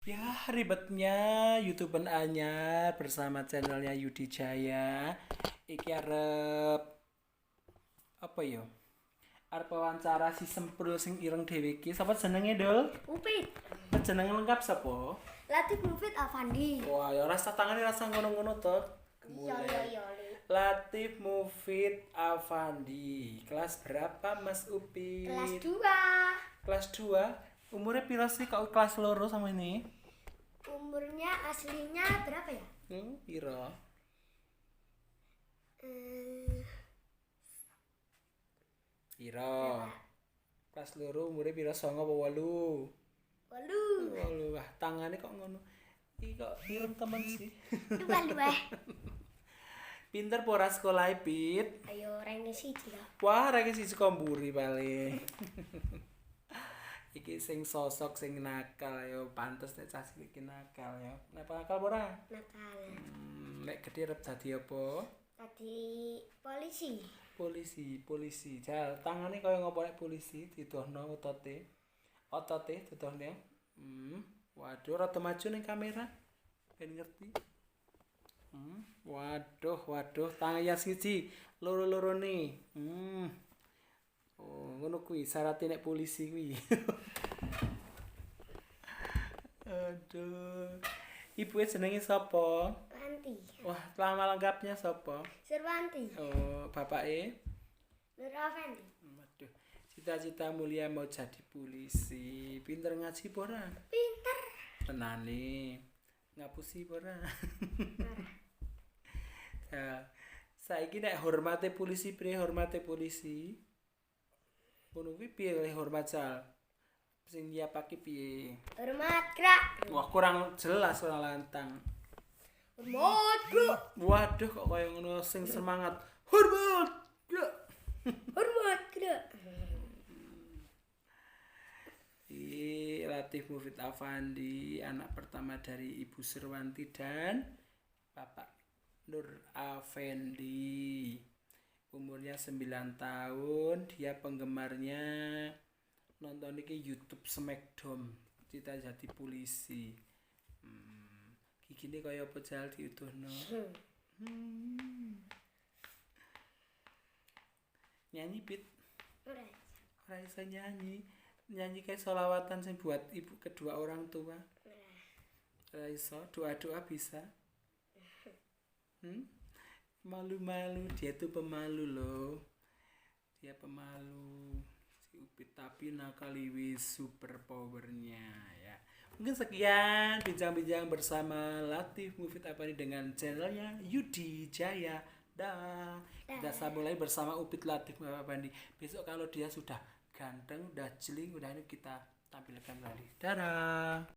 Ya, ribetnya YouTuber anyar bersama channelnya Yudi Jaya. Iki arep apa ya? Arep wawancara si Semprul sing ireng dhewe iki. Sapa jenenge, Dul? Upit, Jenenge lengkap sapa? Latif Mufid Afandi. Wah, ya rasa tangane rasa ngono-ngono to. Iya. Latif Mufid Afandi. Kelas berapa, Mas Upit? Kelas 2. Kelas 2. Umurnya pira sih kok kelas loro sama ini? Umurnya aslinya berapa ya? Pira? Eh, Pira? Kelas loro umurnya pira 9 apa 8? Walu. Waduh, wah tangannya kok ngono. Iki kok ireng temen sih. Dua. Pinter pora sekolah Pit. Ayo ranking siji lah. Wah, rek siji komburi paling. Iki sing sosok sing nakal yo, pantes nek cah cilik iki nakal yo. Nek nakal ora? Nakal. Nek gedhe arep dadi apa? Tadi polisi. Polisi. Jal, tangane kaya ngopo nek polisi didohno otote. Otote didohne. Waduh, rada maju ning kamera. Ben ngerti. Waduh, tangan ya siji, loro-loro nih. Oh, ngono kuwi syaratnya nek polisi kuwi. Aduh. Ibuke jenenge sapa? Wanti. Wah, nama lengkapnya sapa? Serwanti. Oh, bapake? Nur Afandi. Waduh, cita-cita mulia mau jadi polisi. Pinter ngaji apa ora? Pinter. Tenane. Ngapusi apa ora? Ya, saiki nek hormate polisi piye hormate polisi? Ngono kuwi piye le hormat sal? Sing nyiapake piye? Hormat gerak. Wah, kurang jelas ora lantang. Hormat gerak. Waduh, kok kaya ngono sing semangat. Hormat. Ya. Hormat gerak. Latif Mufid Afandi, anak pertama dari Ibu Serwanti dan Bapak Nur Afendi. Umurnya 9 tahun, dia penggemarnya nonton iki YouTube Smackdown. Cita jadi polisi. Gigine kaya apa jal diuduhno. Nyanyi Pit. Ora iso nyanyi. Nyanyi kayak sholawatan sing buat ibu kedua orang tua. Ora iso, doa-doa bisa. Malu-malu, dia tuh pemalu loh. Dia pemalu. Si Upit tapi nakaliwi super powernya ya. Mungkin sekian bincang-bincang bersama Latif Mufid Afandi dengan channelnya Yudi Jaya. Dah. Kita sambung lagi bersama Upit Latif Mufid Afandi. Besok kalau dia sudah ganteng, udah jeling, udah ini kita tampilkan lagi. Dadah.